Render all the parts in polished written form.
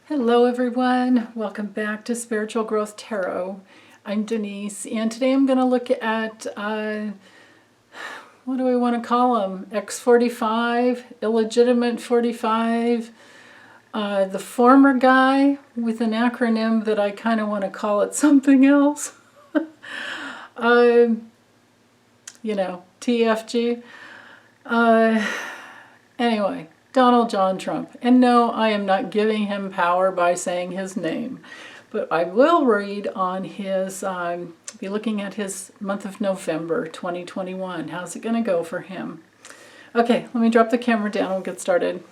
Hello everyone, welcome back to Spiritual Growth Tarot. I'm Denise, and today I'm going to look at, what do we want to call them? X45, illegitimate 45, the former guy with an acronym that I kind of want to call it something else. TFG. Anyway. Donald John Trump. And no, I am not giving him power by saying his name. But I will read on his, be looking at his month of November 2021. How's it going to go for him? Okay, let me drop the camera down and we'll get started.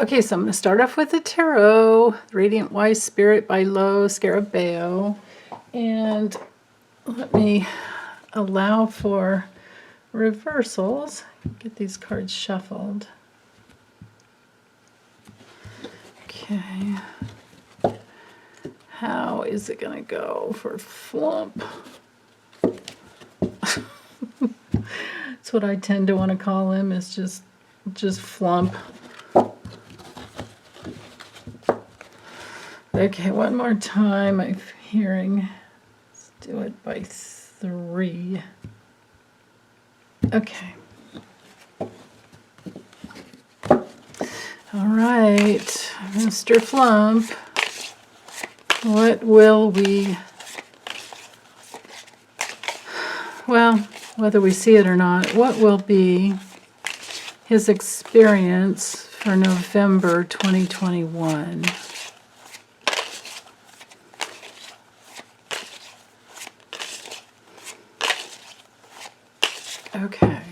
Okay, so I'm going to start off with the tarot, Radiant Wise Spirit by Lo Scarabeo. And let me allow for reversals. Get these cards shuffled. Okay. How is it going to go for flump? That's what I tend to want to call him, is just flump. Okay, one more time. I'm hearing. Let's do it by 3. Okay. All right, Mr. Flump, what will we, well, whether we see it or not, what will be his experience for November 2021? Okay,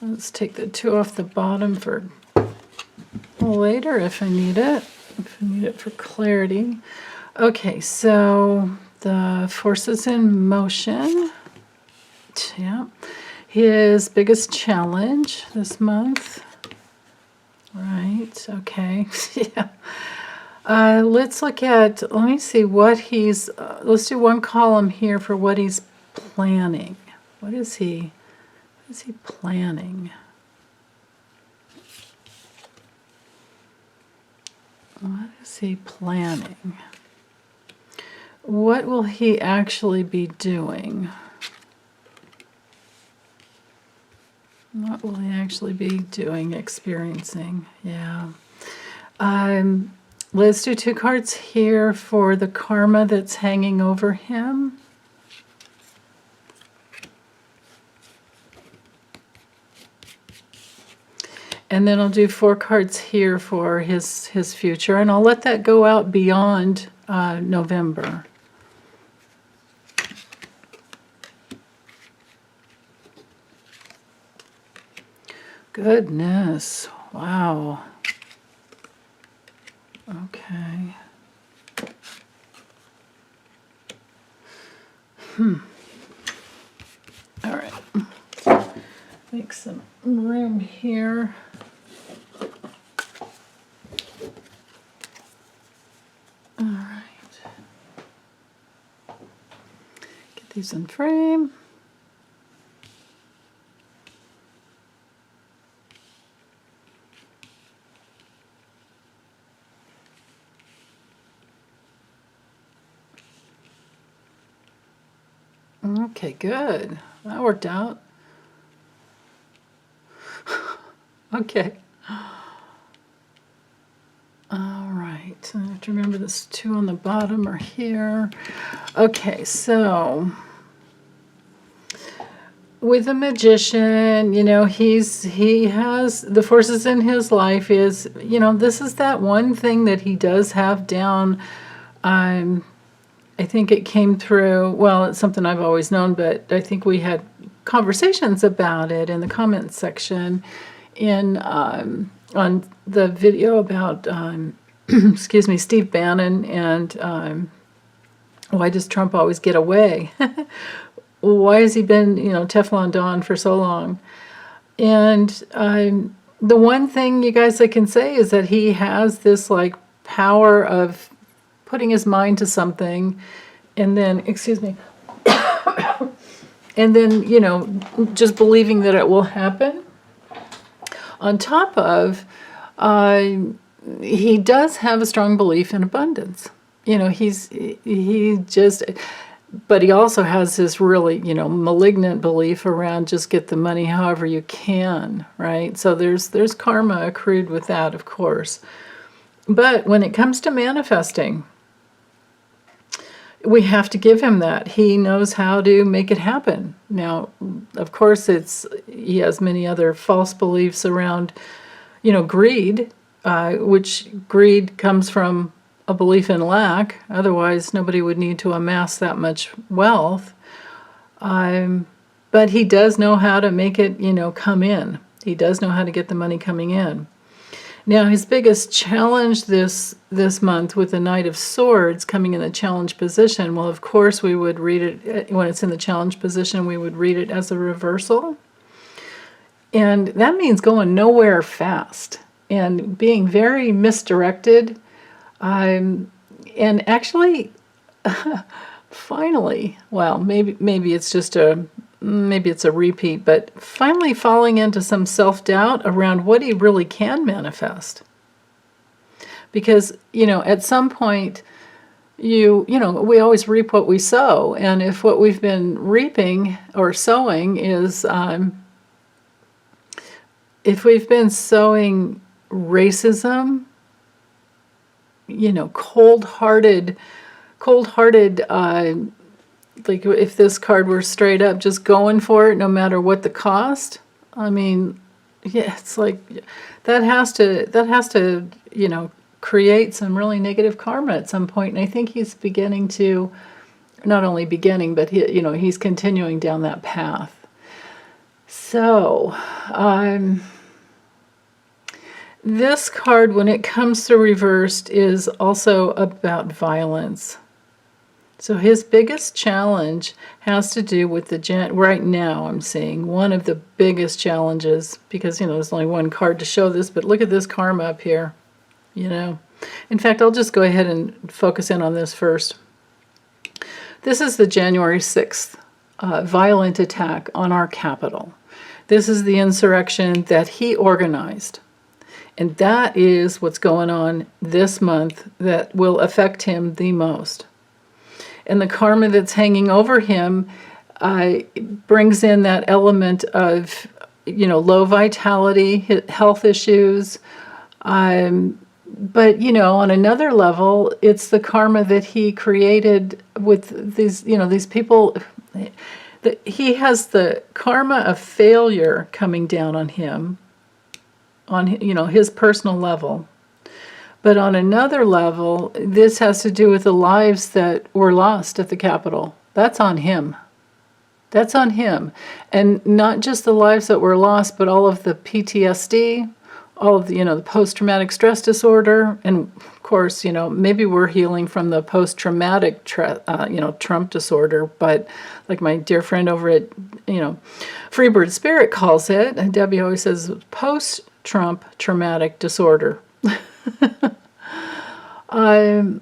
let's take the 2 off the bottom for later if I need it, for clarity. Okay, so the forces in motion. Yeah, his biggest challenge this month. Right, okay, yeah. Let's look at, let me see what he's, let's do one column here for what he's planning. What is he planning? What is he planning? What will he actually be doing? What will he actually be doing, experiencing? Yeah. Let's do 2 cards here for the karma that's hanging over him. And then I'll do 4 cards here for his future, and I'll let that go out beyond November. Goodness, wow. Okay. All right. Make some room here. All right. Get these in frame. Okay, good. That worked out. Okay. All right. I have to remember this 2 on the bottom are here. Okay, so with a magician, he has the forces in his life is, this is that one thing that he does have down. I think it came through, well, it's something I've always known, but I think we had conversations about it in the comments section on the video about, Steve Bannon and why does Trump always get away? Why has he been, Teflon Don for so long? And the one thing, you guys, I can say is that he has this, power of putting his mind to something and then, and then, just believing that it will happen. On top of, He does have a strong belief in abundance. But he also has this really, malignant belief around just get the money however you can, right? So there's karma accrued with that, of course. But when it comes to manifesting, we have to give him that. He knows how to make it happen. Now, of course, he has many other false beliefs around, greed, which greed comes from a belief in lack. Otherwise, nobody would need to amass that much wealth. But he does know how to make it, come in. He does know how to get the money coming in. Now, his biggest challenge this month with the Knight of Swords coming in the challenge position, well, of course, we would read it, when it's in the challenge position, we would read it as a reversal. And that means going nowhere fast and being very misdirected. And actually, finally, well, maybe it's just maybe it's a repeat, but finally falling into some self-doubt around what he really can manifest. Because, at some point, we always reap what we sow. And if what we've been reaping or sowing is, if we've been sowing racism, cold-hearted, like if this card were straight up just going for it no matter what the cost, I mean, yeah, it's like that has to create some really negative karma at some point. And I think he's beginning to, not only beginning, but he's continuing down that path. So, this card, when it comes to reversed, is also about violence. So his biggest challenge has to do with right now I'm seeing one of the biggest challenges, because, there's only one card to show this, but look at this karma up here, In fact, I'll just go ahead and focus in on this first. This is the January 6th violent attack on our capital. This is the insurrection that he organized. And that is what's going on this month that will affect him the most. And the karma that's hanging over him brings in that element of, low vitality, health issues. But, on another level, it's the karma that he created with these people. He has the karma of failure coming down on him, on, his personal level. But on another level, this has to do with the lives that were lost at the Capitol. That's on him. That's on him. And not just the lives that were lost, but all of the PTSD, all of the, the post-traumatic stress disorder. And of course, maybe we're healing from the post-traumatic, Trump disorder. But like my dear friend over at, Freebird Spirit calls it, and Debbie always says post-Trump traumatic disorder. And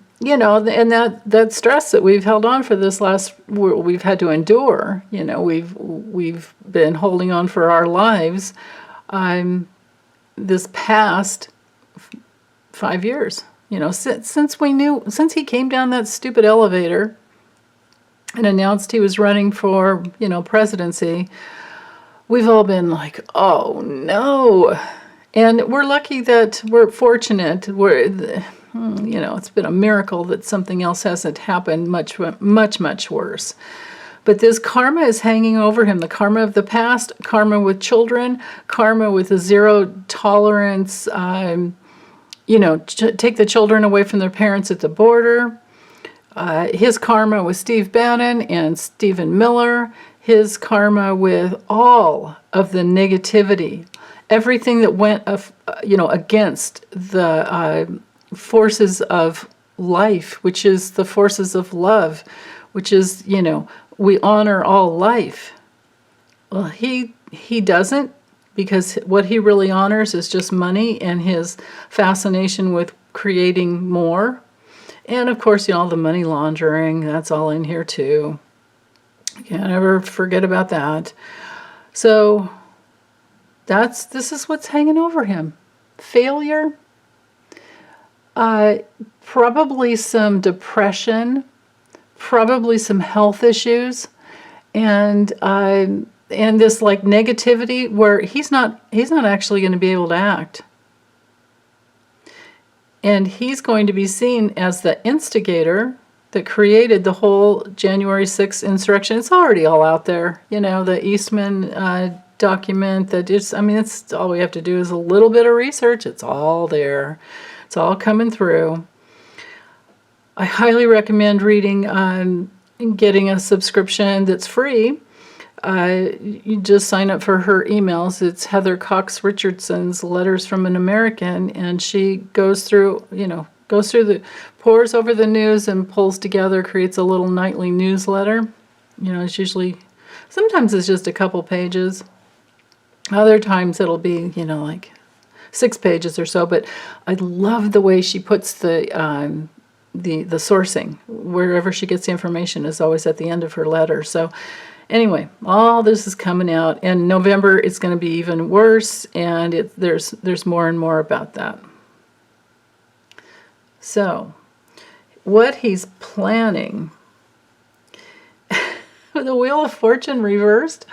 that stress that we've held on for this we've had to endure. We've been holding on for our lives. This past 5 years, since he came down that stupid elevator and announced he was running for, presidency, we've all been like, oh no. And we're lucky that we're fortunate. It's been a miracle that something else hasn't happened much, much, much worse. But this karma is hanging over him. The karma of the past, karma with children, karma with a zero tolerance, take the children away from their parents at the border. His karma with Steve Bannon and Stephen Miller. His karma with all of the negativity. Everything that went, against the forces of life, which is the forces of love, which is, we honor all life. Well, he doesn't, because what he really honors is just money and his fascination with creating more. And of course, all the money laundering, that's all in here too. You can't ever forget about that. So this is what's hanging over him. failure, probably some depression, probably some health issues, and this like negativity where he's not actually going to be able to act. And he's going to be seen as the instigator that created the whole January 6th insurrection. It's already all out there, the Eastman document. It's all we have to do is a little bit of research. It's all there. It's all coming through. I highly recommend reading and getting a subscription that's free. You just sign up for her emails. It's Heather Cox Richardson's Letters from an American, and she goes through, pours over the news and pulls together, creates a little nightly newsletter. It's usually, sometimes it's just a couple pages. Other times it'll be, like 6 pages or so. But I love the way she puts the sourcing. Wherever she gets the information is always at the end of her letter. So anyway, all this is coming out. In November, it's going to be even worse, and there's more and more about that. So, what he's planning, the Wheel of Fortune reversed,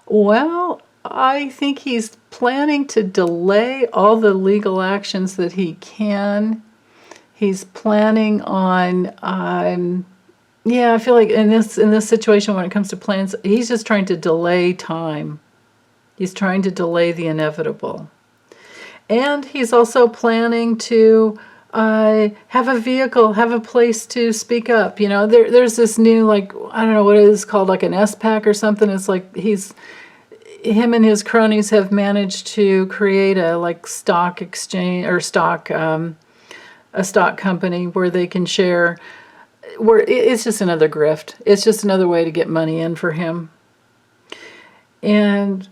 well, I think he's planning to delay all the legal actions that he can. He's planning on, I feel like in this situation when it comes to plans, he's just trying to delay time. He's trying to delay the inevitable. And he's also planning to have a vehicle, have a place to speak up. There's this new, I don't know what it is called, like an S-PAC or something. It's like him and his cronies have managed to create a stock exchange or a stock company where they can share, where it's just another grift. It's just another way to get money in for him. And,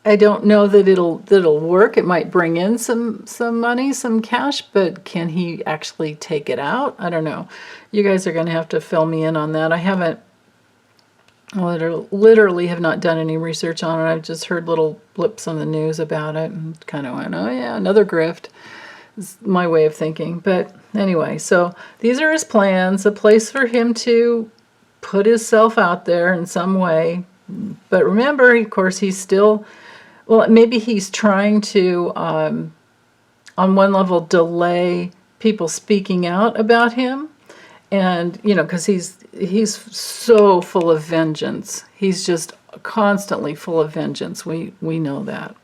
I don't know that it'll work. It might bring in some money, some cash, but can he actually take it out? I don't know. You guys are going to have to fill me in on that. I haven't, literally have not done any research on it. I've just heard little blips on the news about it and kind of went, oh yeah, another grift. Is my way of thinking. But anyway, so these are his plans, a place for him to put himself out there in some way. But remember, of course, he's still, maybe he's trying to, on one level, delay people speaking out about him. And, because he's so full of vengeance. He's just constantly full of vengeance. We know that.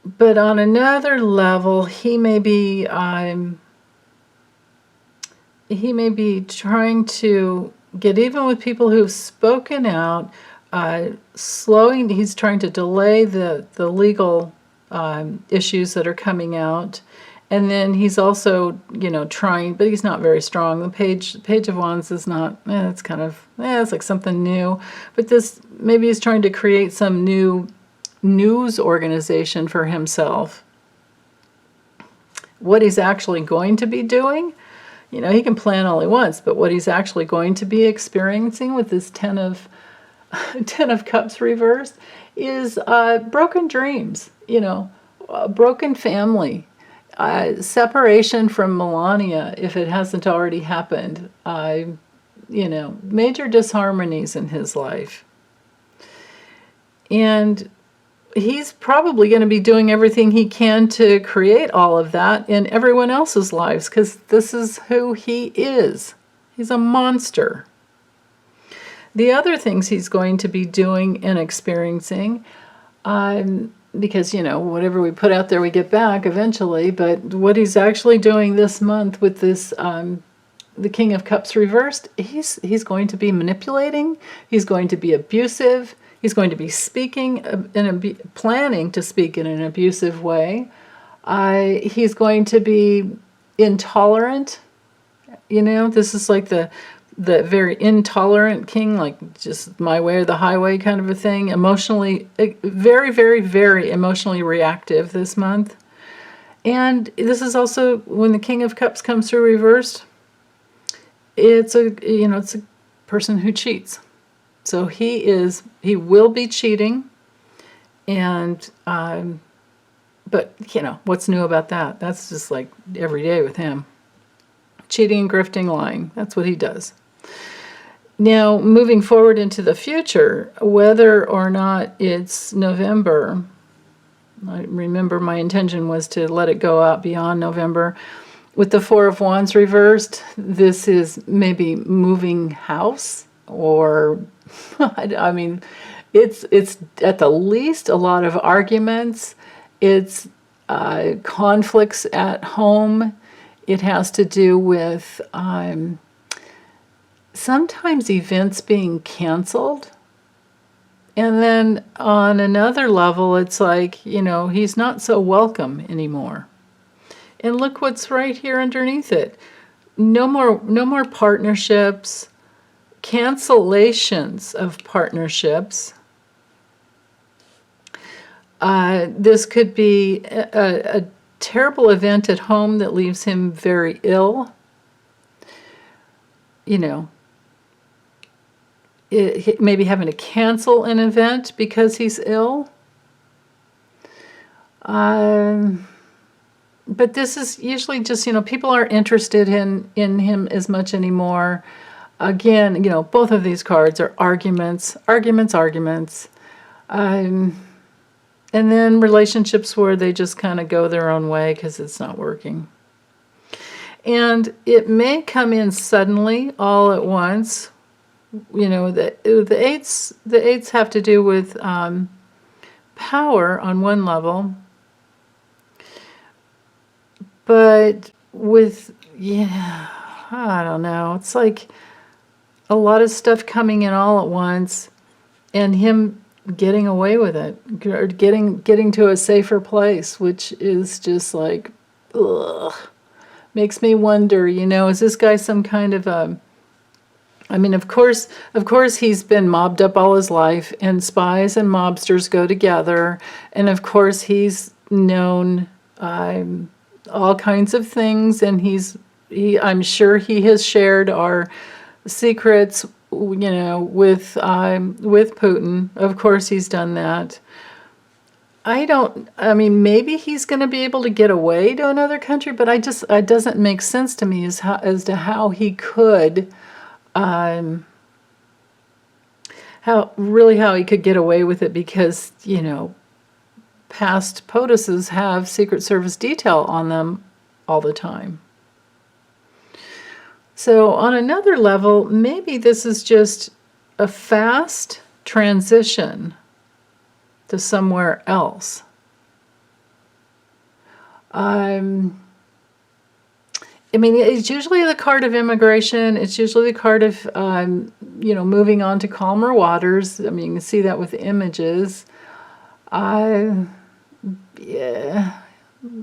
But on another level, he may be trying to get even with people who've spoken out, he's trying to delay the legal issues that are coming out. And then he's also, trying, but he's not very strong. The Page of Wands is not, it's kind of, it's like something new. But maybe he's trying to create some new news organization for himself. What he's actually going to be doing, he can plan all he wants, but what he's actually going to be experiencing with this Ten of Cups reversed is broken dreams, a broken family. Separation from Melania, if it hasn't already happened, major disharmonies in his life. And he's probably going to be doing everything he can to create all of that in everyone else's lives, because this is who he is. He's a monster. The other things he's going to be doing and experiencing, because, whatever we put out there, we get back eventually. But what he's actually doing this month with this, the King of Cups reversed, he's going to be manipulating. He's going to be abusive. He's going to be speaking, planning to speak in an abusive way. He's going to be intolerant. This is like the very intolerant king, like just my way or the highway kind of a thing. Emotionally, very, very, very emotionally reactive this month. And this is also when the King of Cups comes through reversed. It's a person who cheats. So he will be cheating. And, but, what's new about that? That's just like every day with him. Cheating, grifting, lying. That's what he does. Now, moving forward into the future, whether or not it's November, I remember my intention was to let it go out beyond November. With the Four of Wands reversed, this is maybe moving house, or, I mean, it's at the least a lot of arguments. It's conflicts at home. It has to do with sometimes events being canceled. And then on another level, it's like, he's not so welcome anymore. And look what's right here underneath it. No more partnerships, cancellations of partnerships. This could be a terrible event at home that leaves him very ill. Maybe having to cancel an event because he's ill. But this is usually just, people aren't interested in him as much anymore. Again, both of these cards are arguments. And then relationships where they just kind of go their own way because it's not working. And it may come in suddenly, all at once. The eights have to do with power on one level. But with, I don't know. It's like a lot of stuff coming in all at once and him getting away with it, or getting to a safer place, which is just like, ugh. Makes me wonder, is this guy some kind of a, of course he's been mobbed up all his life, and spies and mobsters go together, and of course he's known all kinds of things, and I'm sure he has shared our secrets, with Putin. Of course he's done that. Maybe he's going to be able to get away to another country, but it doesn't make sense to me as to how he could, how he could get away with it, because, past POTUSes have Secret Service detail on them all the time. So on another level, maybe this is just a fast transition to somewhere else. It's usually the card of immigration. It's usually the card of, moving on to calmer waters. You can see that with the images.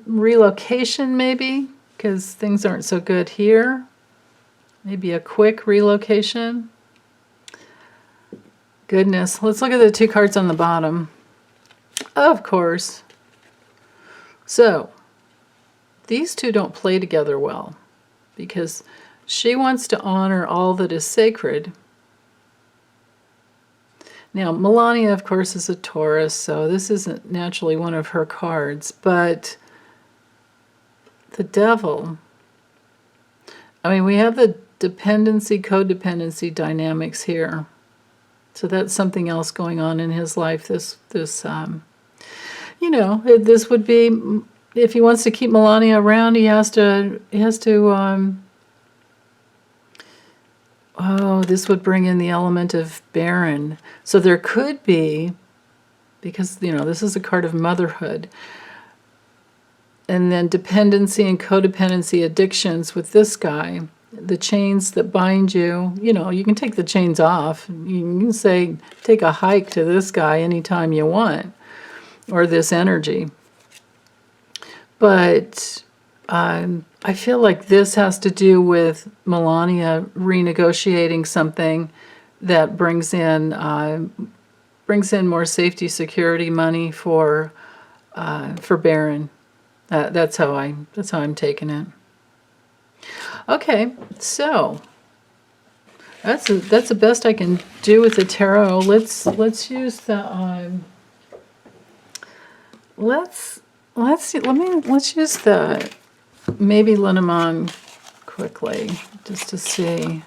Relocation maybe, because things aren't so good here. Maybe a quick relocation. Goodness, let's look at the two cards on the bottom. Of course. So, these two don't play together well, because she wants to honor all that is sacred. Now, Melania, of course, is a Taurus, so this isn't naturally one of her cards, but the Devil, we have the dependency, codependency dynamics here. So that's something else going on in his life. This would be, if he wants to keep Melania around, he has to. This would bring in the element of barren. So there could be, because this is a card of motherhood, and then dependency and codependency addictions with this guy. The chains that bind you, you can take the chains off. You can say, take a hike to this guy anytime you want, or this energy. But I feel like this has to do with Melania renegotiating something that brings in more safety, security money for Baron. That's how I'm taking it. Okay, so that's the best I can do with the tarot. Let's use the let's see. Let's use the maybe Linamon quickly just to see.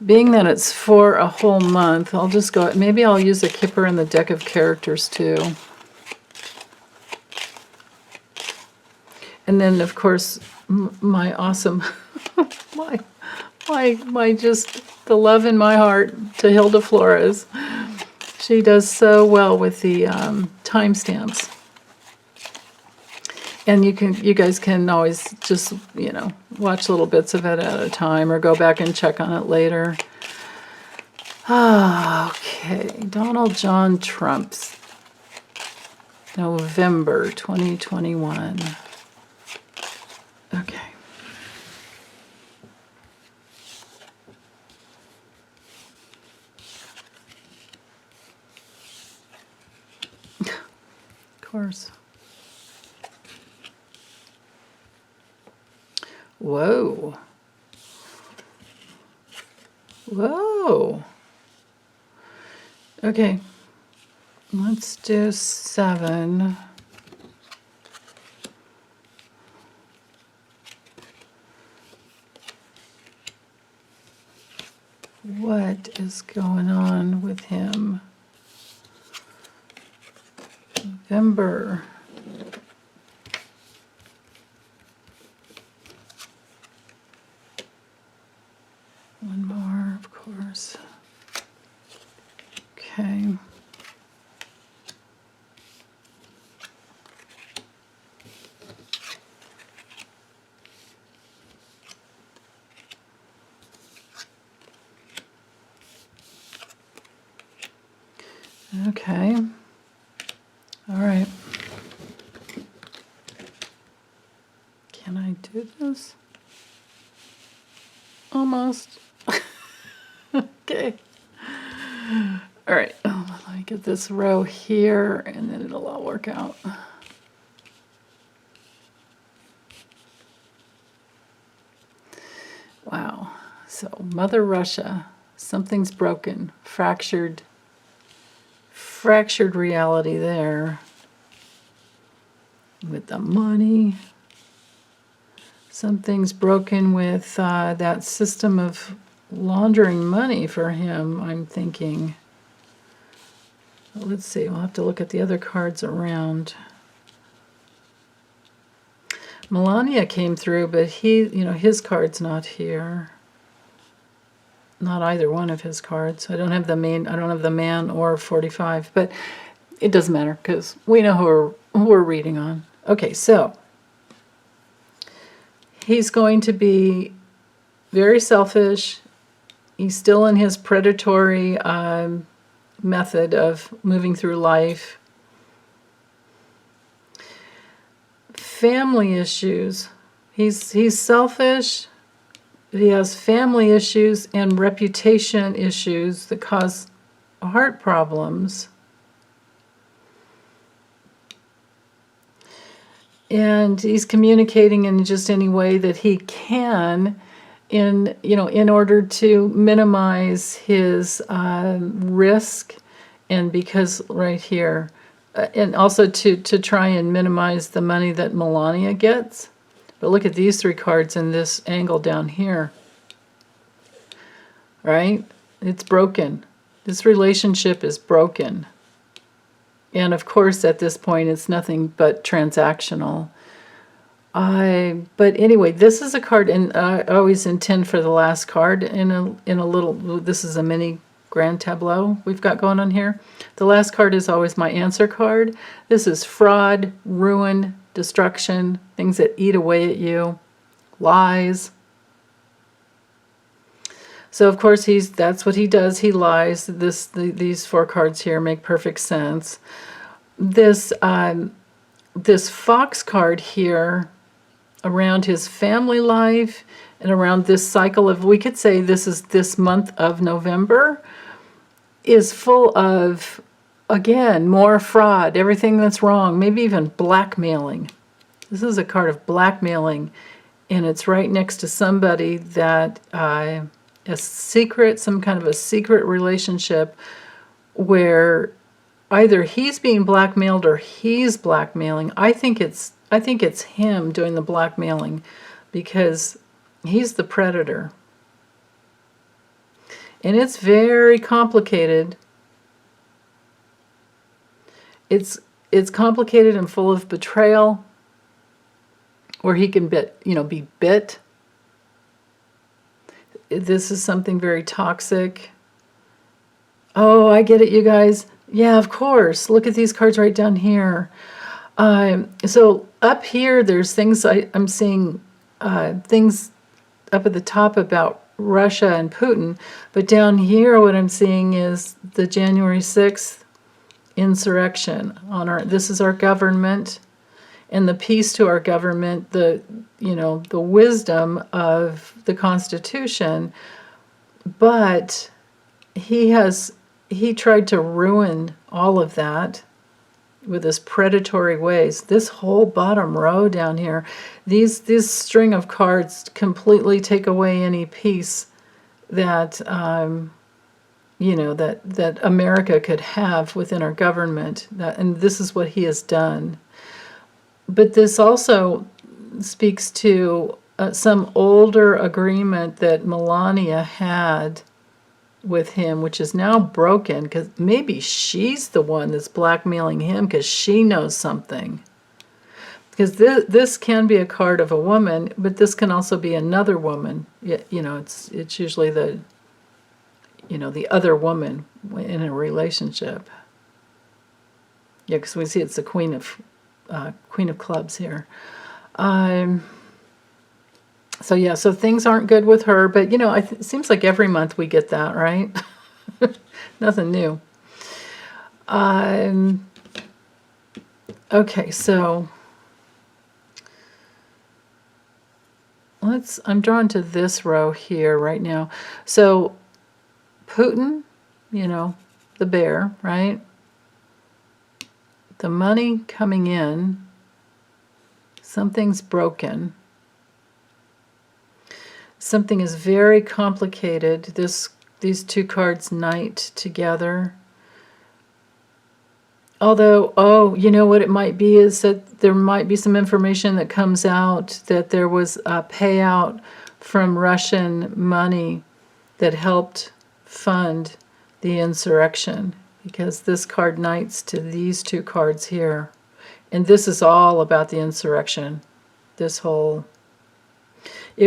Being that it's for a whole month, I'll just go. Maybe I'll use a Kipper in the deck of characters too. And then, of course, my awesome, my just the love in my heart to Hilda Flores. She does so well with the timestamps. And you guys can always just, watch little bits of it at a time or go back and check on it later. Okay, Donald John Trump's November 2021. Okay. Of course. Whoa. Whoa. Okay. Let's do 7. What is going on with him? November. One more, of course. Okay. Okay. All right. Can I do this? Almost. Okay. All right. Let me get this row here, and then it'll all work out. Wow. So, Mother Russia, something's broken, fractured reality there with the money. Something's broken with that system of laundering money for him, I'm thinking. Let's see, we'll have to look at the other cards around. Melania came through, but his card's not here. Not either one of his cards. I don't have the man or 45, but it doesn't matter because we know who we're reading on. Okay, so he's going to be very selfish. He's still in his predatory method of moving through life. Family issues. He's selfish. He has family issues and reputation issues that cause heart problems. And he's communicating in just any way that he can in order to minimize his risk, and because right here, and also to try and minimize the money that Melania gets. But look at these 3 cards in this angle down here. Right? It's broken. This relationship is broken. And of course, at this point, it's nothing but transactional. But anyway, this is a card, and I always intend for the last card in a little. This is a mini grand tableau we've got going on here. The last card is always my answer card. This is fraud, ruin, destruction, things that eat away at you, lies. So of course that's what he does. He lies. These 4 cards here make perfect sense. This fox card here around his family life and around this cycle of, we could say this is this month of November, is full of, again, more fraud, everything that's wrong, maybe even blackmailing. This is a card of blackmailing, and it's right next to somebody that some kind of a secret relationship where either he's being blackmailed or he's blackmailing. I think it's him doing the blackmailing because he's the predator. And it's very complicated. It's complicated and full of betrayal, where he can be bit. This is something very toxic. Oh, I get it, you guys. Yeah, of course. Look at these cards right down here. So up here, there's things I'm seeing, things up at the top about Russia and Putin. But down here, what I'm seeing is the January 6th insurrection. This is our government, and the piece to our government, the wisdom of the Constitution. But he tried to ruin all of that with his predatory ways. This whole bottom row down here, this string of cards completely take away any peace that that America could have within our government. And this is what he has done. But this also speaks to some older agreement that Melania had with him, which is now broken, because maybe she's the one that's blackmailing him because she knows something. Because this can be a card of a woman, but this can also be another woman. It's usually the other woman in a relationship. Yeah, because we see it's the Queen of Clubs here. So things aren't good with her, but it seems like every month we get that, right? Nothing new. Okay, so I'm drawn to this row here right now. So Putin, the bear, right? The money coming in, something's broken. Something is very complicated. These two cards, Knight, together. Although, what it might be is that there might be some information that comes out that there was a payout from Russian money that helped fund the insurrection. Because this card knights to these two cards here. And this is all about the insurrection. It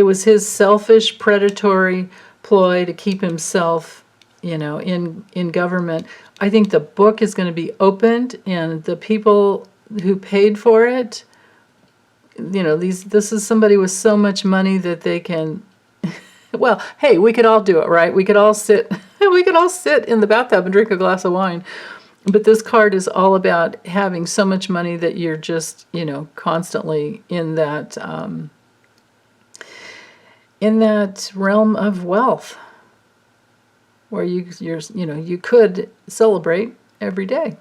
was his selfish, predatory ploy to keep himself, in government. I think the book is going to be opened, and the people who paid for it, this is somebody with so much money that they can. Well, hey, we could all do it, right? We could all sit in the bathtub and drink a glass of wine. But this card is all about having so much money that you're just, constantly in that realm of wealth, where you could celebrate every day.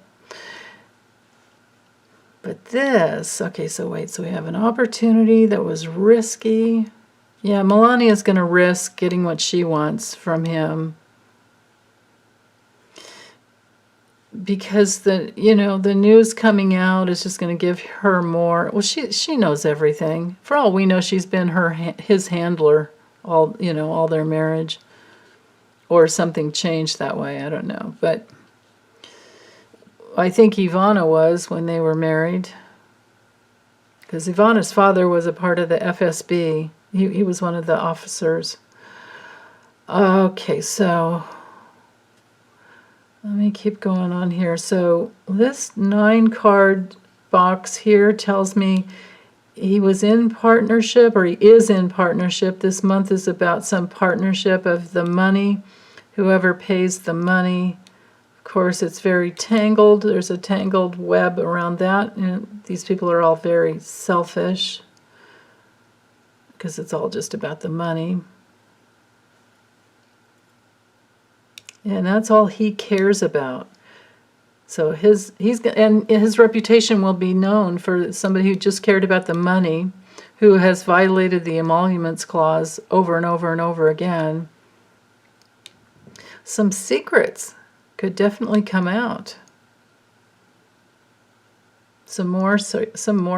But this, okay, so we have an opportunity that was risky. Yeah, Melania is going to risk getting what she wants from him. Because the news coming out is just going to give her more. Well, she knows everything. For all we know, she's been his handler all their marriage, or something changed that way. I don't know, but I think Ivana was when they were married, because Ivana's father was a part of the FSB. He was one of the officers. Okay, so let me keep going on here. So this 9-card box here tells me he was in partnership, or he is in partnership. This month is about some partnership of the money, whoever pays the money. Of course, it's very tangled. There's a tangled web around that. And these people are all very selfish, because it's all just about the money. And that's all he cares about. So his reputation will be known for somebody who just cared about the money, who has violated the emoluments clause over and over and over again. Some secrets could definitely come out. Some more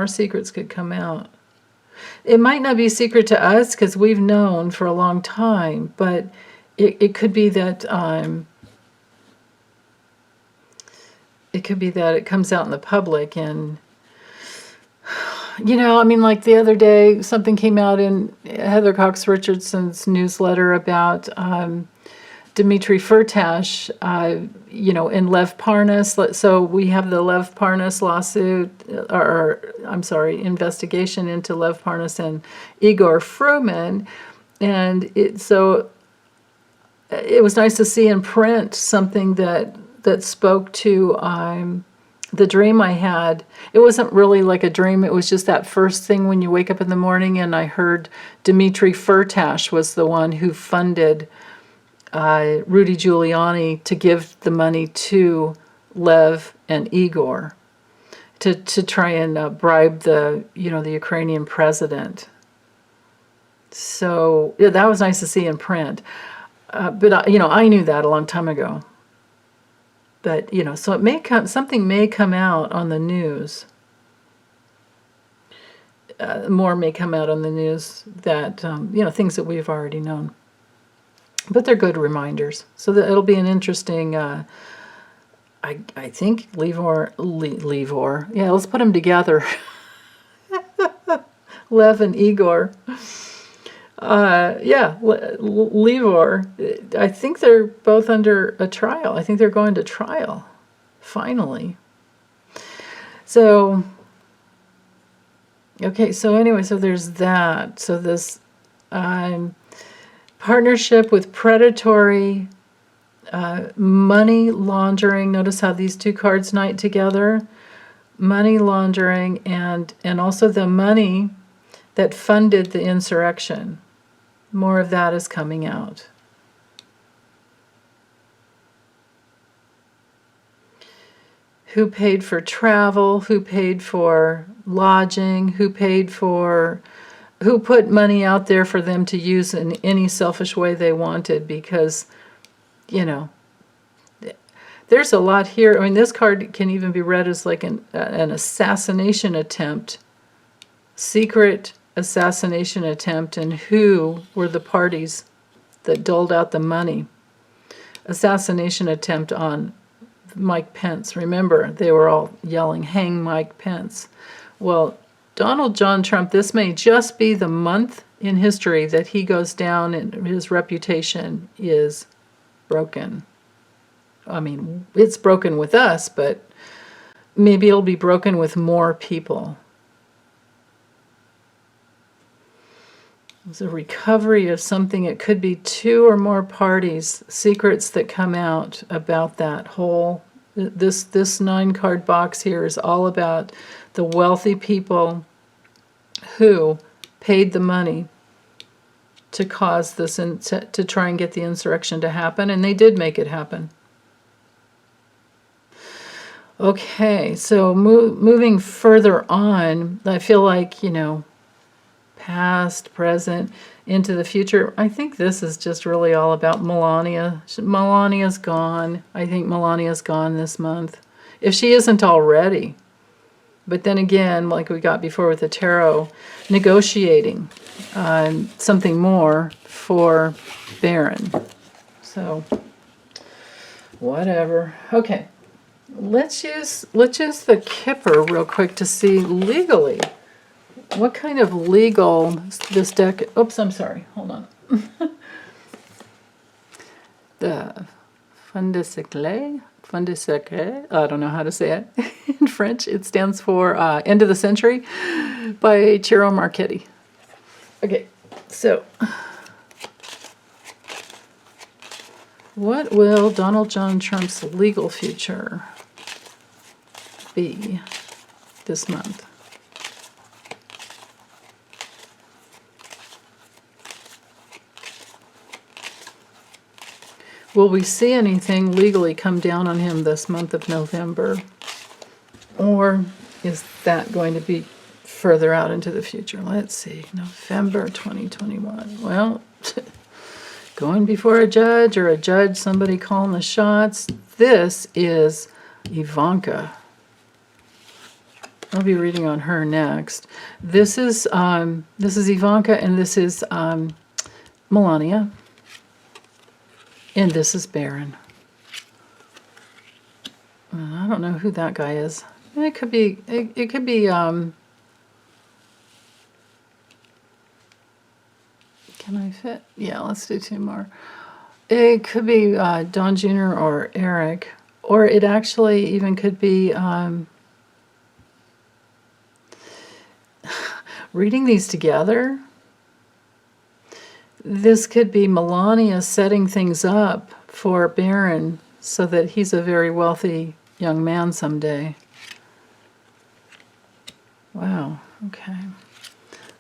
secrets could come out. It might not be secret to us because we've known for a long time, but it could be that it comes out in the public. And I mean, like the other day, something came out in Heather Cox Richardson's newsletter about Dmitry Firtash, in Lev Parnas. So we have the Lev Parnas lawsuit, investigation into Lev Parnas and Igor Fruman. And it was nice to see in print something that spoke to the dream I had. It wasn't really like a dream. It was just that first thing when you wake up in the morning, and I heard Dmitry Firtash was the one who funded Rudy Giuliani to give the money to Lev and Igor to try and bribe the Ukrainian president. So that was nice to see in print. But I knew that a long time ago. But so something may come out on the news. More may come out on the news that things that we've already known. But they're good reminders. So that it'll be an interesting. I think Livor. Yeah, let's put them together. Lev and Igor. Livor. I think they're both under a trial. I think they're going to trial, finally. So, okay, so anyway, so there's that. So this partnership with predatory money laundering. Notice how these two cards night together. Money laundering and also the money that funded the insurrection. More of that is coming out. Who paid for travel? Who paid for lodging? Who put money out there for them to use in any selfish way they wanted? Because, there's a lot here. I mean, this card can even be read as like an assassination attempt, secret assassination attempt, and who were the parties that doled out the money. Assassination attempt on Mike Pence. Remember, they were all yelling, "Hang Mike Pence." Well, Donald John Trump, this may just be the month in history that he goes down and his reputation is broken. I mean, it's broken with us, but maybe it'll be broken with more people. It's a recovery of something. It could be two or more parties, secrets that come out about that whole. This 9-card box here is all about the wealthy people who paid the money to cause this and to try and get the insurrection to happen, and they did make it happen. Okay, so moving further on, I feel like, past, present, into the future. I think this is just really all about Melania. Melania's gone. I think Melania's gone this month, if she isn't already. But then again, like we got before with the tarot, negotiating something more for Baron. So, whatever. Okay, let's use the Kipper real quick to see legally. What kind of legal this deck... Oops, I'm sorry. Hold on. The fin de siècle, I don't know how to say it in French. It stands for End of the Century by Ciro Marchetti. Okay, so what will Donald John Trump's legal future be this month? Will we see anything legally come down on him this month of November? Or is that going to be further out into the future? Let's see, November 2021. Well, going before a judge or a judge, somebody calling the shots. This is Ivanka. I'll be reading on her next. This is Ivanka, and this is Melania, and this is Baron. I don't know who that guy is. It could be. It could be. Can I fit? Yeah, let's do 2 more. It could be Don Jr. or Eric, or it actually even could be. Reading these together, this could be Melania setting things up for Baron so that he's a very wealthy young man someday. Wow, okay.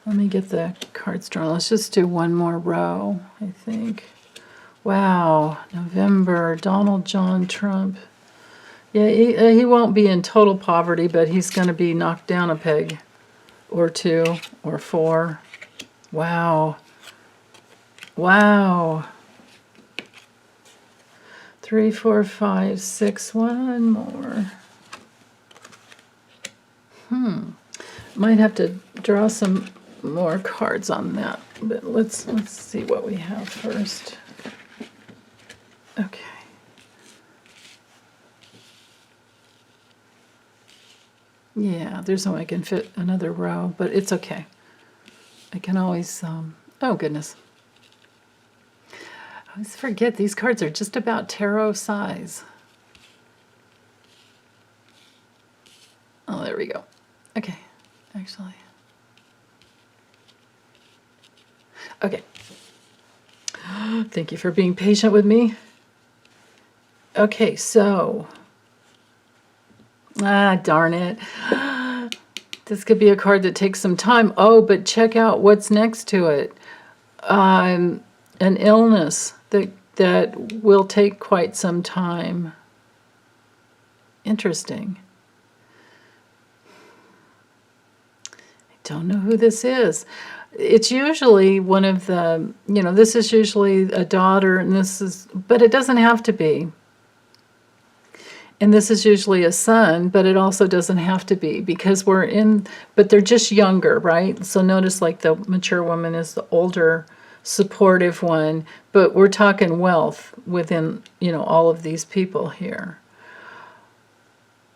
Let me get the cards drawn. Let's just do 1 more row, I think. Wow, November, Donald John Trump. Yeah, he won't be in total poverty, but he's going to be knocked down a peg. Or 2, or 4. Wow. Wow. 3, 4, 5, 6. 1 more. Might have to draw some more cards on that, but let's see what we have first. Okay. Yeah, there's no way I can fit another row, but it's okay. I can always, oh goodness. I always forget these cards are just about tarot size. Oh, there we go. Okay, actually. Okay. Thank you for being patient with me. Okay, so... Ah, darn it. This could be a card that takes some time. Oh, but check out what's next to it. An illness that will take quite some time. Interesting. I don't know who this is. It's usually one of the, this is usually a daughter, and this is, but it doesn't have to be. And this is usually a son, but it also doesn't have to be, because but they're just younger, right? So notice like the mature woman is the older, supportive one, but we're talking wealth within, all of these people here.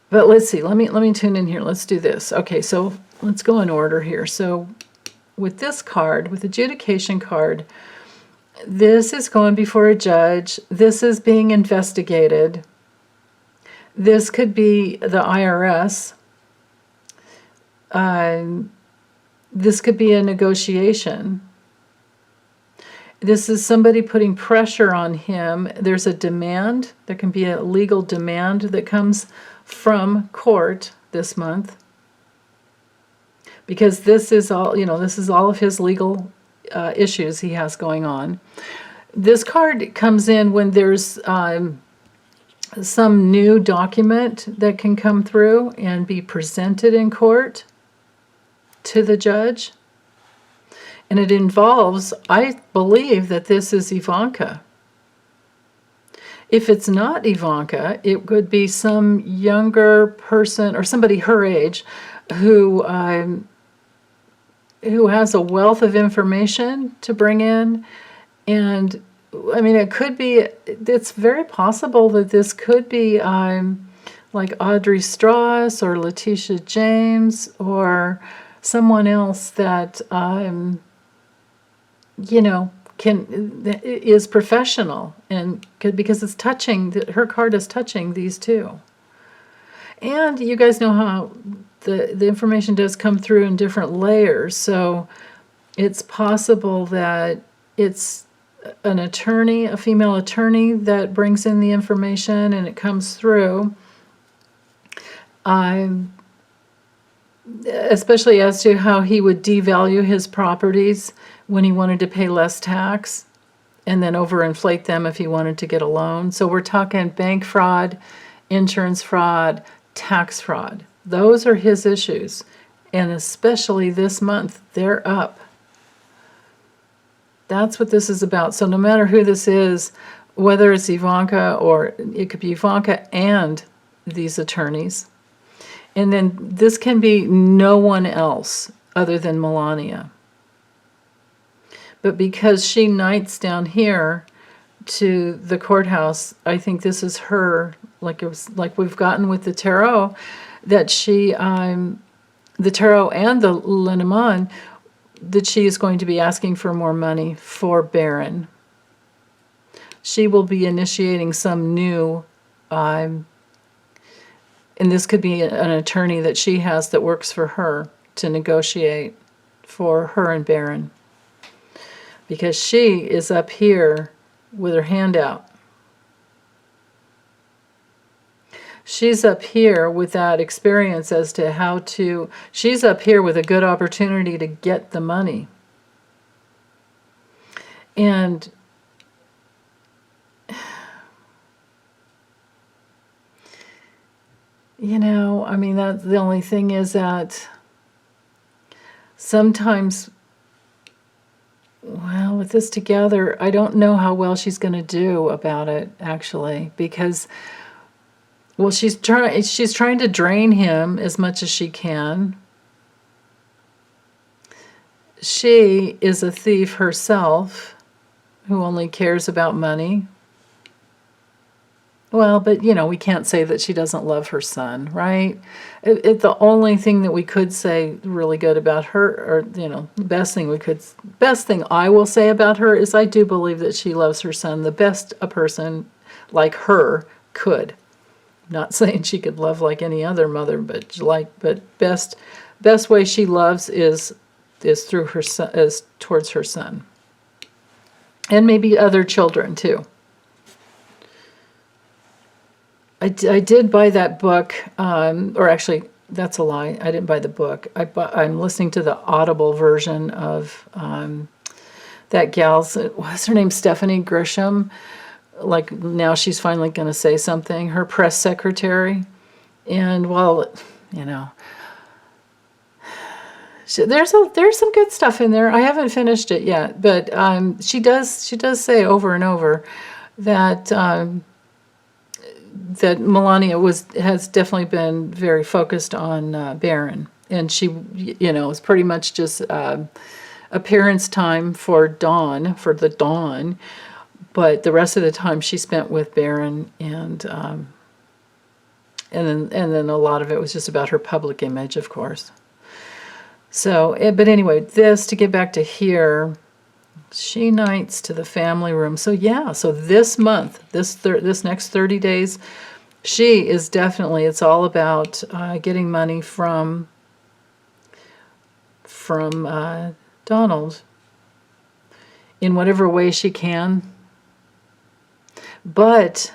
But let's see, let me tune in here. Let's do this. Okay, so let's go in order here. So with this card, with the adjudication card, this is going before a judge. This is being investigated. This could be the IRS. This could be a negotiation. This is somebody putting pressure on him. There's a demand. There can be a legal demand that comes from court this month. Because this is all, this is all of his legal issues he has going on. This card comes in when there's some new document that can come through and be presented in court to the judge. And it involves, I believe that this is Ivanka. If it's not Ivanka, it could be some younger person or somebody her age who has a wealth of information to bring in. And I mean, it's very possible that this could be like Audrey Strauss or Letitia James or someone else that, is professional, and because it's touching, her card is touching these two. And you guys know how the information does come through in different layers, so it's possible that it's an attorney, a female attorney, that brings in the information and it comes through. Especially as to how he would devalue his properties when he wanted to pay less tax, and then overinflate them if he wanted to get a loan. So we're talking bank fraud, insurance fraud, tax fraud. Those are his issues. And especially this month, they're up. That's what this is about. So no matter who this is, whether it's Ivanka or it could be Ivanka and these attorneys, And then this can be no one else other than Melania. But because she knights down here to the courthouse, I think this is her, like it was like we've gotten with the tarot, that she, the tarot and the Lenormand, that she is going to be asking for more money for Baron. She will be initiating some new, and this could be an attorney that she has that works for her to negotiate for her and Baron. Because she is up here with her hand out. She's up here with that experience as to how to, she's up here with a good opportunity to get the money. And you know, I mean, that's the only thing is that sometimes, well, with this together, I don't know how well she's going to do about it, actually, because, well, she's trying to drain him as much as she can. She is a thief herself who only cares about money. Well, but, you know, we can't say that she doesn't love her son, right? The only thing that we could say really good about her, or, you know, the best thing I will say about her is I do believe that she loves her son the best a person like her could. Not saying she could love like any other mother, but best way she loves is through her son, is towards her son. And maybe other children too. I did buy that book, or actually, that's a lie. I didn't buy the book. I'm listening to the Audible version of that gal's, what's her name, Stephanie Grisham. Like, now she's finally going to say something. Her press secretary. And, well, you know, there's some good stuff in there. I haven't finished it yet, but she does say over and over that that Melania has definitely been very focused on Baron, and she, you know, is pretty much just appearance time for the Dawn, but the rest of the time she spent with Baron, and then a lot of it was just about her public image, of course. So, but anyway, to get back to here. She knights to the family room. So yeah, so this month, this next 30 days, she is definitely, it's all about getting money from Donald in whatever way she can. But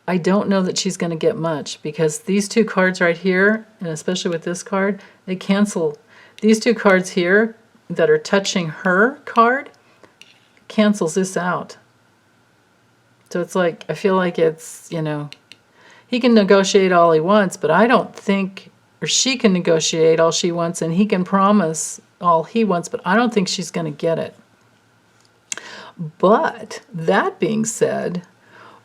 I don't know that she's going to get much, because these two cards right here, and especially with this card, they cancel. These two cards here that are touching her card cancels this out. So it's like, I feel like it's, you know, he can negotiate all he wants, but I don't think, or she can negotiate all she wants, and he can promise all he wants, but I don't think she's going to get it. But that being said,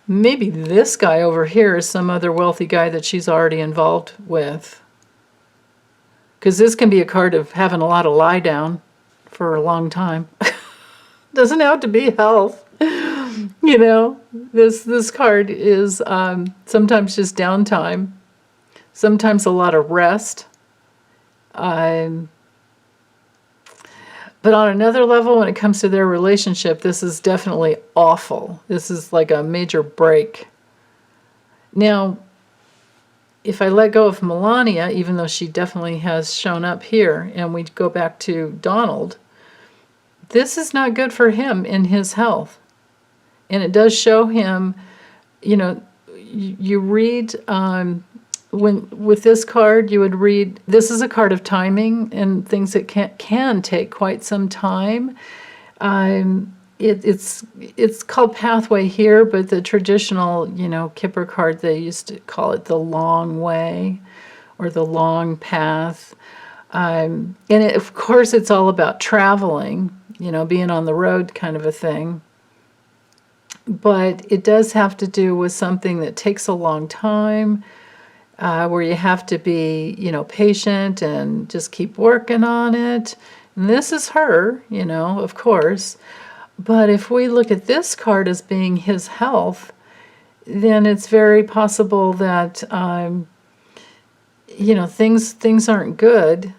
maybe this guy over here is some other wealthy guy that she's already involved with. Because this can be a card of having a lot of lie down for a long time. Doesn't have to be health. You know, this card is sometimes just downtime, sometimes a lot of rest. But on another level, when it comes to their relationship, this is definitely awful. This is like a major break. Now, if I let go of Melania, even though she definitely has shown up here, and we go back to Donald, this is not good for him in his health. And it does show him, you know, you read, with this card, you would read, this is a card of timing and things that can take quite some time. It's called Pathway here, but the traditional, you know, Kipper card, they used to call it the long way or the long path. And of course, it's all about traveling, you know, being on the road kind of a thing. But it does have to do with something that takes a long time. where you have to be, patient and just keep working on it. And this is her, of course. But if we look at this card as being his health, then it's very possible that, things aren't good.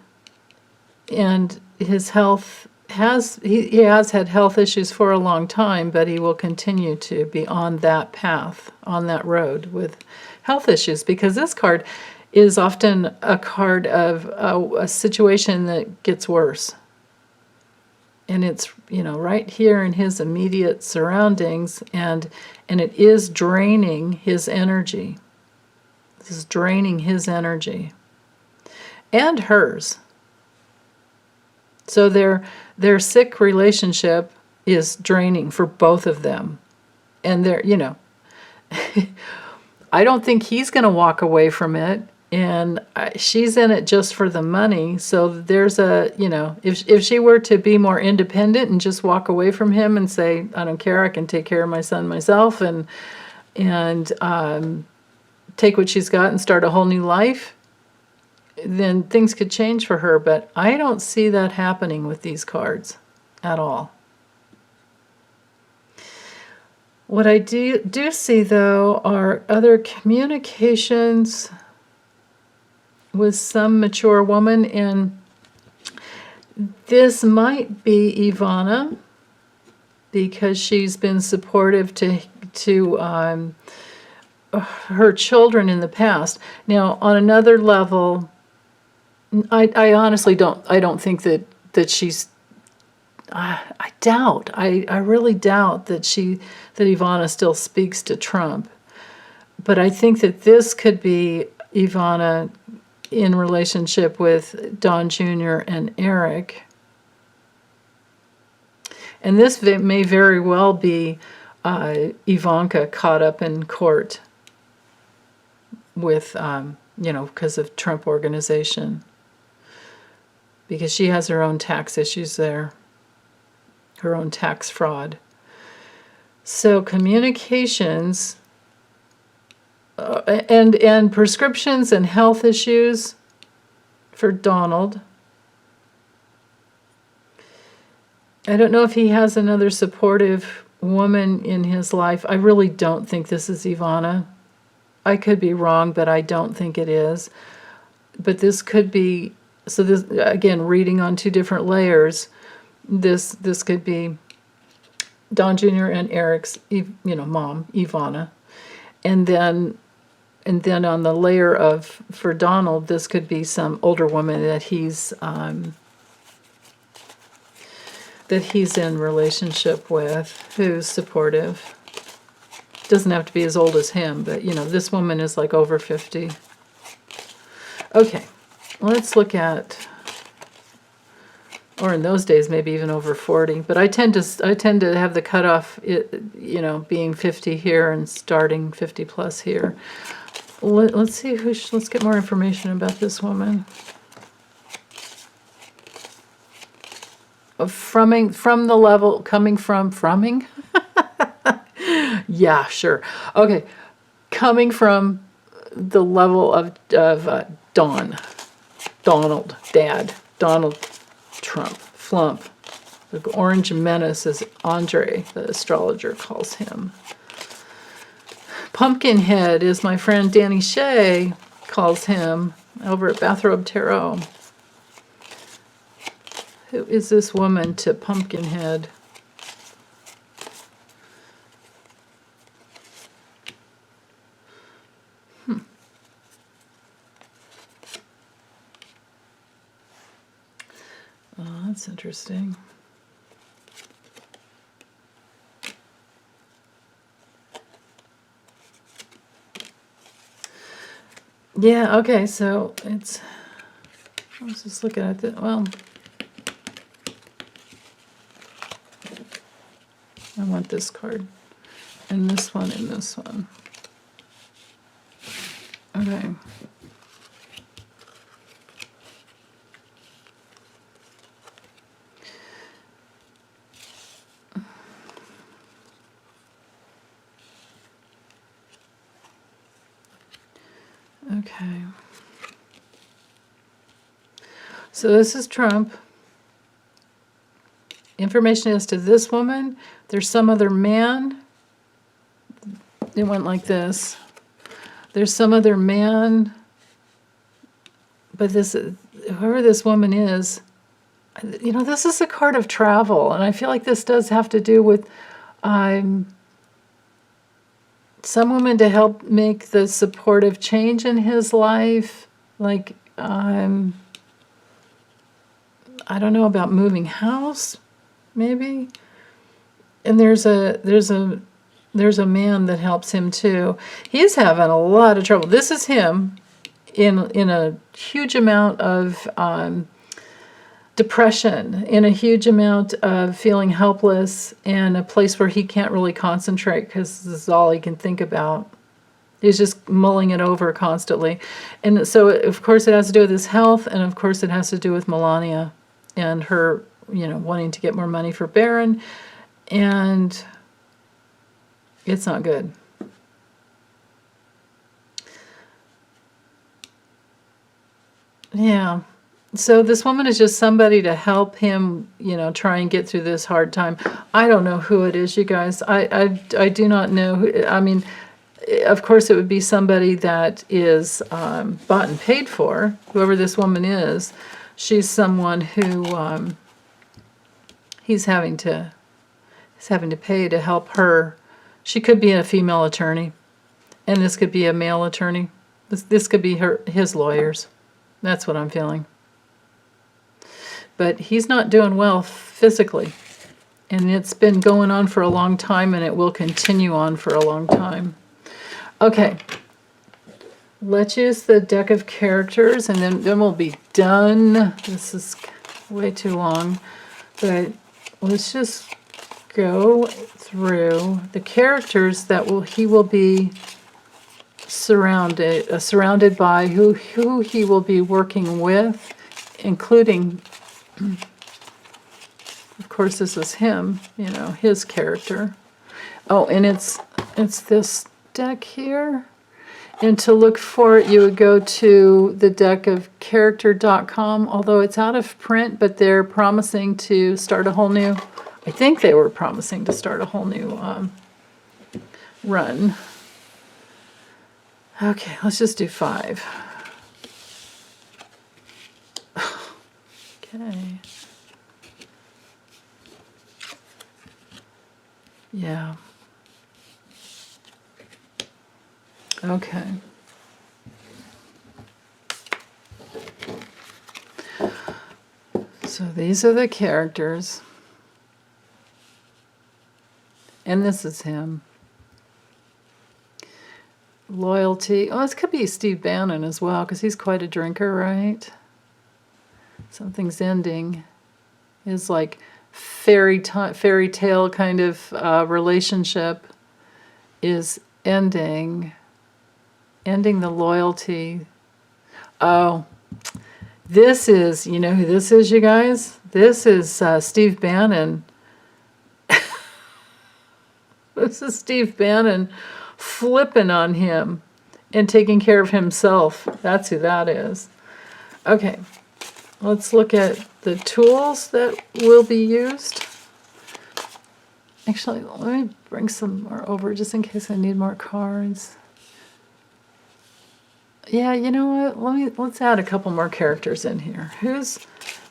And his health he has had health issues for a long time, but he will continue to be on that path, on that road with health issues, because this card is often a card of a situation that gets worse. And it's, right here in his immediate surroundings, and it is draining his energy. This is draining his energy and hers. So their sick relationship is draining for both of them. And I don't think he's going to walk away from it. And she's in it just for the money. So there's if she were to be more independent and just walk away from him and say, I don't care, I can take care of my son myself, and take what she's got and start a whole new life, then things could change for her. But I don't see that happening with these cards at all. What I do see, though, are other communications with some mature woman, and this might be Ivana, because she's been supportive to her children in the past. Now, on another level, I honestly don't think that she's. I really doubt that Ivana still speaks to Trump. But I think that this could be Ivana in relationship with Don Jr. and Eric. And this may very well be Ivanka caught up in court with, because of Trump Organization. Because she has her own tax issues there, her own tax fraud. So communications and prescriptions and health issues for Donald. I don't know if he has another supportive woman in his life. I really don't think this is Ivana. I could be wrong, but I don't think it is. But this could be, so this, again, reading on two different layers, this could be Don Jr. and Eric's, mom, Ivana. And then on the layer of, for Donald, this could be some older woman that he's in relationship with, who's supportive. Doesn't have to be as old as him, but this woman is like over 50. Okay, let's look at, or in those days maybe even over 40. But I tend to have the cutoff, being 50 here and starting 50 plus here. Let's see let's get more information about this woman. From the level, coming from froming? Yeah, sure. Okay, coming from the level of Donald Trump, Flump. The Orange Menace, as Andre, the astrologer, calls him. Pumpkinhead is my friend Danny Shea calls him over at Bathrobe Tarot. Who is this woman to Pumpkinhead? Oh, that's interesting. Yeah, okay, so it's, I was just looking at it, well, I want this card, and this one, and this one. Okay. Okay. So this is Trump. Information as to this woman. There's some other man. It went like this. There's some other man, but this, whoever this woman is, you know, this is a card of travel, and I feel like this does have to do with some woman to help make the supportive change in his life. Like, I don't know about moving house, maybe. And there's a man that helps him too. He's having a lot of trouble. This is him in a huge amount of depression, in a huge amount of feeling helpless, and a place where he can't really concentrate because this is all he can think about. He's just mulling it over constantly. And so, of course, it has to do with his health, and of course it has to do with Melania and her, you know, wanting to get more money for Baron, and it's not good. Yeah. So this woman is just somebody to help him, you know, try and get through this hard time. I don't know who it is, you guys. I do not know who. I mean, of course, it would be somebody that is bought and paid for. Whoever this woman is, she's someone who he's having to pay to help her. She could be a female attorney, and this could be a male attorney. This could be his lawyers. That's what I'm feeling. But he's not doing well physically. And it's been going on for a long time, and it will continue on for a long time. Okay. Let's use the deck of characters, and then we'll be done. This is way too long. But let's just go through the characters that he will be surrounded by, who he will be working with, including, of course, this is him, you know, his character. Oh, and it's this deck here. And to look for it, you would go to the deckofcharacter.com, although it's out of print, but they're promising to start a whole new, I think they were promising to start a whole new run. Okay, let's just do 5. Okay. Yeah. Okay. So these are the characters. And this is him. Loyalty. Oh, this could be Steve Bannon as well, because he's quite a drinker, right? Something's ending. His like fairy tale kind of relationship is ending. Ending the loyalty. Oh, this is, you know who this is, you guys? This is Steve Bannon. This is Steve Bannon flipping on him and taking care of himself. That's who that is. Okay, let's look at the tools that will be used. Actually, let me bring some more over just in case I need more cards. Yeah, you know what? Let's add a couple more characters in here.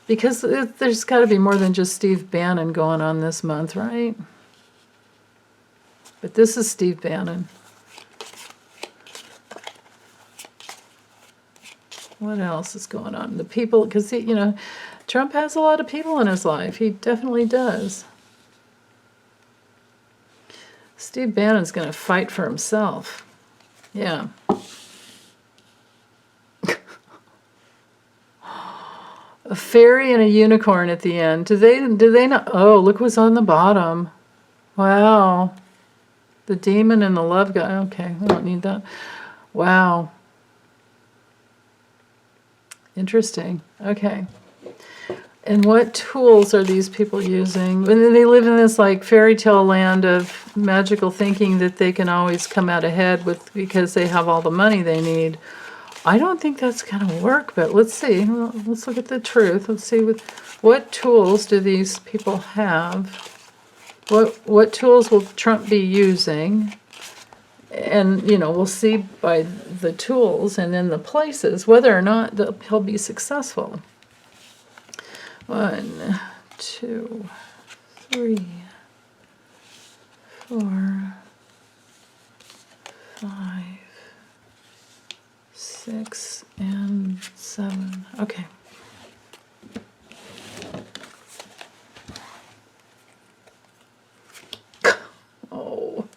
Because there's got to be more than just Steve Bannon going on this month, right? But this is Steve Bannon. What else is going on? The people, because, you know, Trump has a lot of people in his life. He definitely does. Steve Bannon's going to fight for himself. Yeah. A fairy and a unicorn at the end. Do they not? Oh, look what's on the bottom. Wow. The demon and the love guy. Okay, we don't need that. Wow. Interesting. Okay. And what tools are these people using? And they live in this like fairy tale land of magical thinking that they can always come out ahead with because they have all the money they need. I don't think that's going to work, but let's see. Let's look at the truth. Let's see what tools do these people have. What tools will Trump be using? And, we'll see by the tools and then the places whether or not he'll be successful. 1, 2, 3, 4, 5, 6, and 7. Okay. Oh,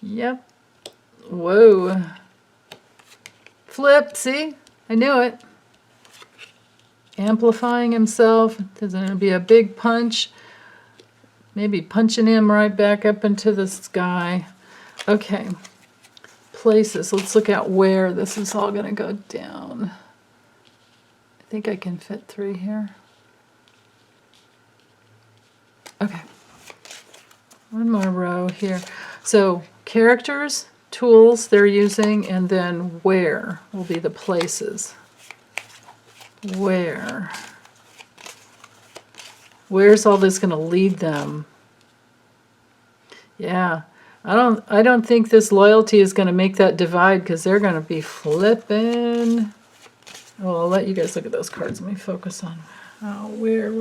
yep. Whoa. Flip, see? I knew it. Amplifying himself. There's going to be a big punch. Maybe punching him right back up into the sky. Okay. Places. Let's look at where this is all going to go down. I think I can fit 3 here. Okay. One more row here. So characters, tools they're using, and then where will be the places. Where's all this going to lead them? Yeah, I don't think this loyalty is going to make that divide, because they're going to be flipping. Oh, I'll let you guys look at those cards. Let me focus on where.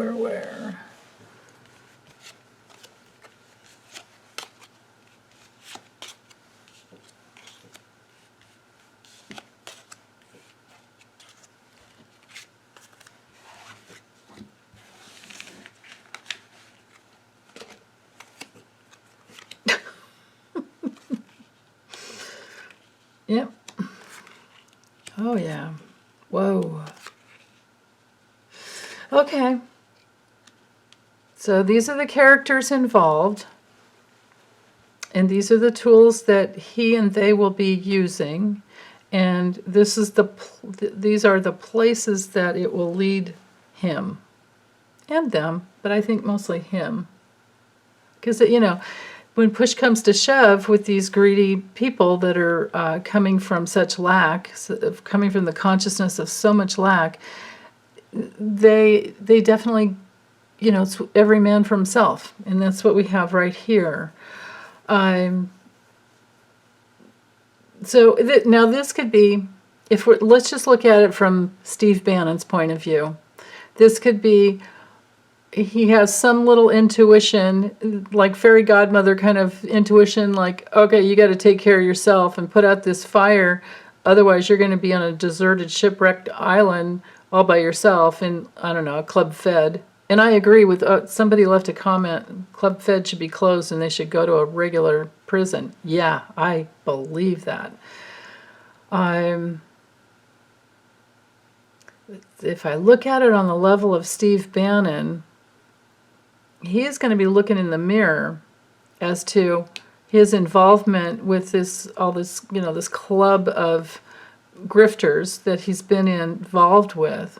Yep. Oh, yeah. Whoa. Okay. So these are the characters involved. And these are the tools that he and they will be using. And this is these are the places that it will lead him. And them, but I think mostly him. Because, when push comes to shove with these greedy people that are coming from such lack, coming from the consciousness of so much lack, they definitely, it's every man for himself. And that's what we have right here. Now this could be, let's just look at it from Steve Bannon's point of view. This could be, he has some little intuition, like fairy godmother kind of intuition, like, okay, you got to take care of yourself and put out this fire, otherwise you're going to be on a deserted, shipwrecked island all by yourself in, I don't know, a Club Fed. And I agree with, somebody left a comment, Club Fed should be closed and they should go to a regular prison. Yeah, I believe that. If I look at it on the level of Steve Bannon, he is going to be looking in the mirror as to his involvement with this club of grifters that he's been involved with.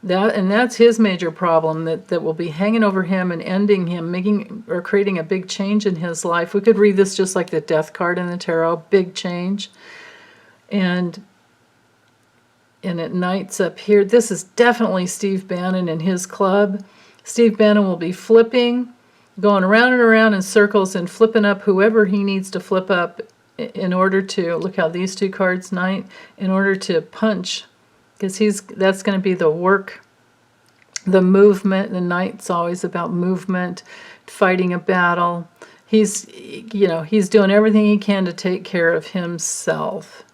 That's his major problem that will be hanging over him and ending him, making or creating a big change in his life. We could read this just like the death card in the tarot, big change. And it knights up here. This is definitely Steve Bannon and his club. Steve Bannon will be flipping, going around and around in circles and flipping up whoever he needs to flip up in order to, look how these 2 cards, Knight, in order to punch, because that's going to be the work, the movement. The Knight's always about movement, fighting a battle. He's doing everything he can to take care of himself.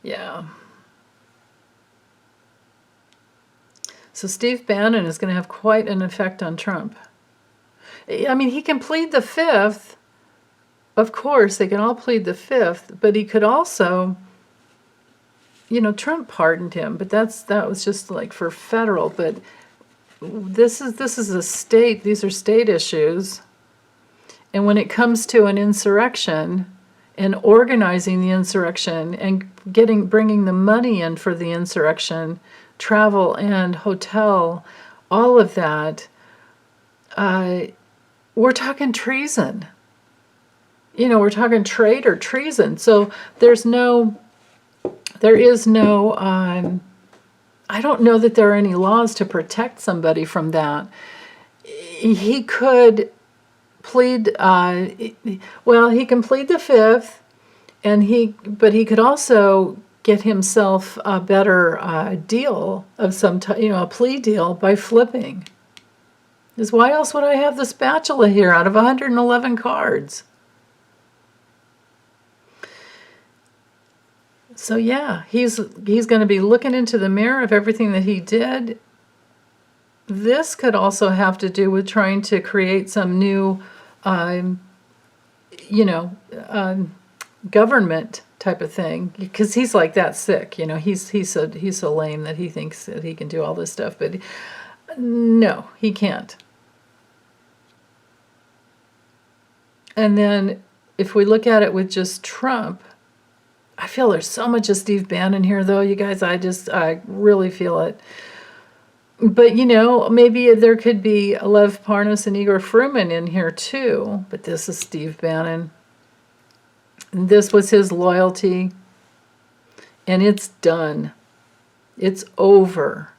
Yeah. So Steve Bannon is going to have quite an effect on Trump. I mean, he can plead the 5th. Of course, they can all plead the 5th, but he could also, Trump pardoned him, but that was just like for federal. But this is a state. These are state issues. And when it comes to an insurrection and organizing the insurrection and bringing the money in for the insurrection, travel and hotel, all of that, we're talking treason. we're talking trade or treason. So there is no, I don't know that there are any laws to protect somebody from that. He could plead, he can plead the fifth, but he could also get himself a better deal of some a plea deal by flipping. Because why else would I have the spatula here out of 111 cards? So yeah, he's going to be looking into the mirror of everything that he did. This could also have to do with trying to create some new, government type of thing, because he's like that sick. He's so lame that he thinks that he can do all this stuff, but no, he can't. And then if we look at it with just Trump, I feel there's so much of Steve Bannon here, though, you guys. I really feel it. But, maybe there could be Lev Parnas and Igor Fruman in here, too. But this is Steve Bannon. And this was his loyalty. And it's done. It's over.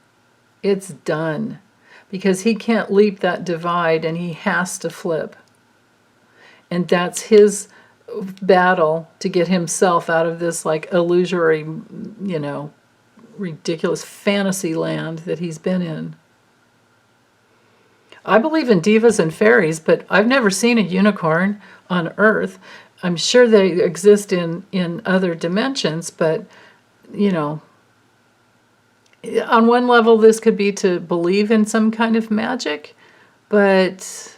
It's done. Because he can't leap that divide, and he has to flip. And that's his battle to get himself out of this illusory, ridiculous fantasy land that he's been in. I believe in divas and fairies, but I've never seen a unicorn on Earth. I'm sure they exist in other dimensions, but, on one level this could be to believe in some kind of magic, but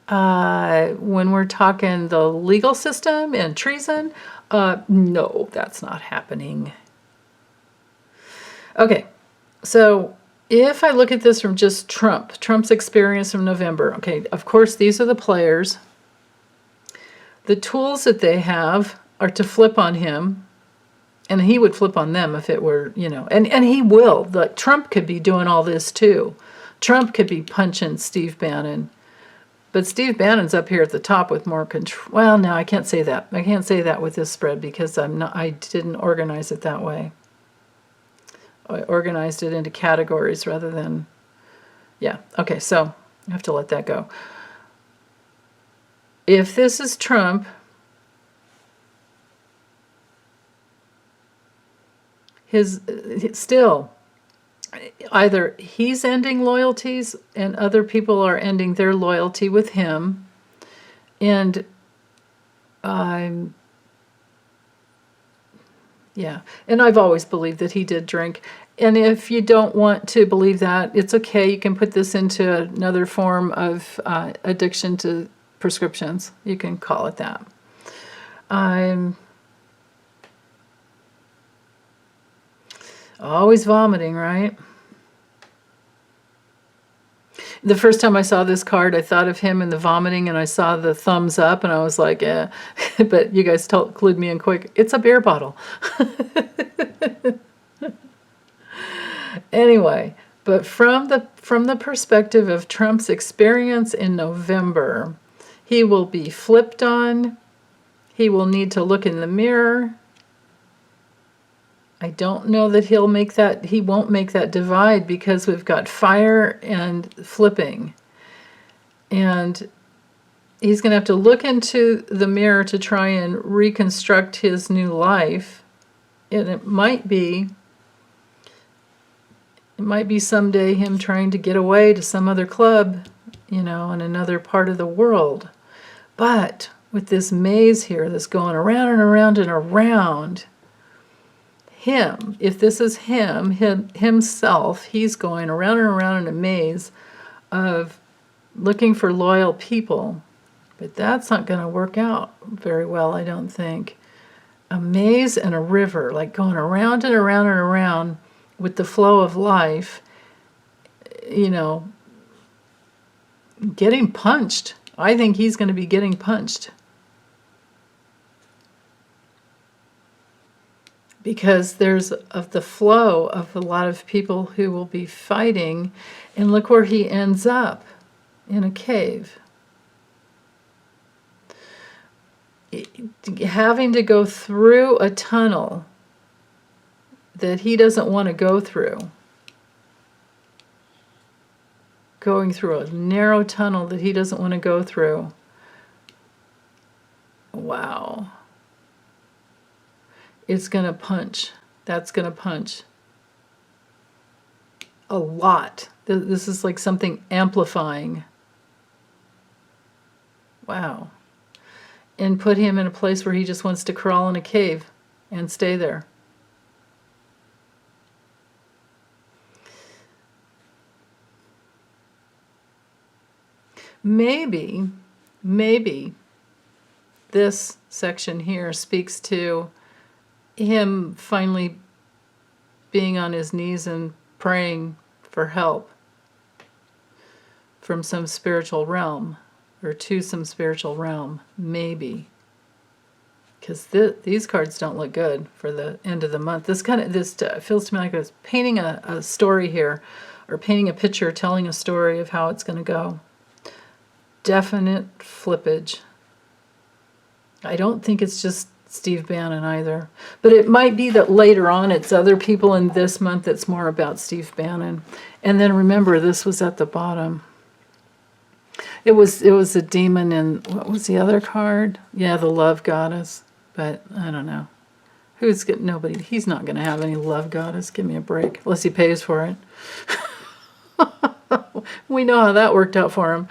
when we're talking the legal system and treason, no, that's not happening. Okay, so if I look at this from just Trump's experience from November, okay, of course, these are the players. The tools that they have are to flip on him, and he would flip on them if it were, and he will. Trump could be doing all this too. Trump could be punching Steve Bannon. But Steve Bannon's up here at the top with more control. Well, no, I can't say that. I can't say that with this spread because I didn't organize it that way. I organized it into categories rather than, yeah. Okay, so I have to let that go. If this is Trump, still, either he's ending loyalties and other people are ending their loyalty with him. And and I've always believed that he did drink. And if you don't want to believe that, it's okay. You can put this into another form of addiction to prescriptions. You can call it that. Always vomiting, right? The first time I saw this card, I thought of him and the vomiting, and I saw the thumbs up, and I was like, eh. But you guys clued me in quick. It's a beer bottle. Anyway, but from the perspective of Trump's experience in November, he will be flipped on. He will need to look in the mirror. I don't know that he won't make that divide because we've got fire and flipping. And he's going to have to look into the mirror to try and reconstruct his new life. And it might be someday him trying to get away to some other club, in another part of the world. But with this maze here that's going around and around and around, if this is himself, he's going around and around in a maze of looking for loyal people. But that's not going to work out very well, I don't think. A maze and a river, like going around and around and around with the flow of life, getting punched. I think he's going to be getting punched. Because there's the flow of a lot of people who will be fighting, and look where he ends up, in a cave. having to go through a tunnel that he doesn't want to go through. Going through a narrow tunnel that he doesn't want to go through. Wow. It's going to punch. That's going to punch. A lot. This is like something amplifying. Wow. And put him in a place where he just wants to crawl in a cave and stay there. Maybe this section here speaks to him finally being on his knees and praying for help from some spiritual realm, or to some spiritual realm, maybe. Because these cards don't look good for the end of the month. This feels to me like it's painting a story here, or painting a picture, telling a story of how it's going to go. Definite flippage. I don't think it's just Steve Bannon either. But it might be that later on it's other people in this month that's more about Steve Bannon. And then remember, this was at the bottom. It was a demon, and what was the other card? Yeah, the love goddess. But I don't know. Nobody. He's not going to have any love goddess. Give me a break. Unless he pays for it. We know how that worked out for him.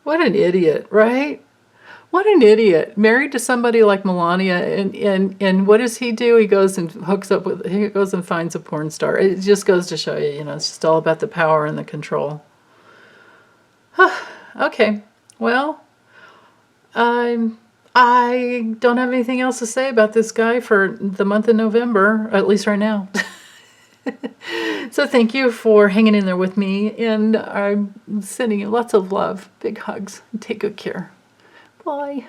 What an idiot, right? What an idiot. Married to somebody like Melania, and what does he do? He goes and he goes and finds a porn star. It just goes to show you, it's just all about the power and the control. Okay, well, I don't have anything else to say about this guy for the month of November, at least right now. So thank you for hanging in there with me, and I'm sending you lots of love, big hugs, and take good care. Bye.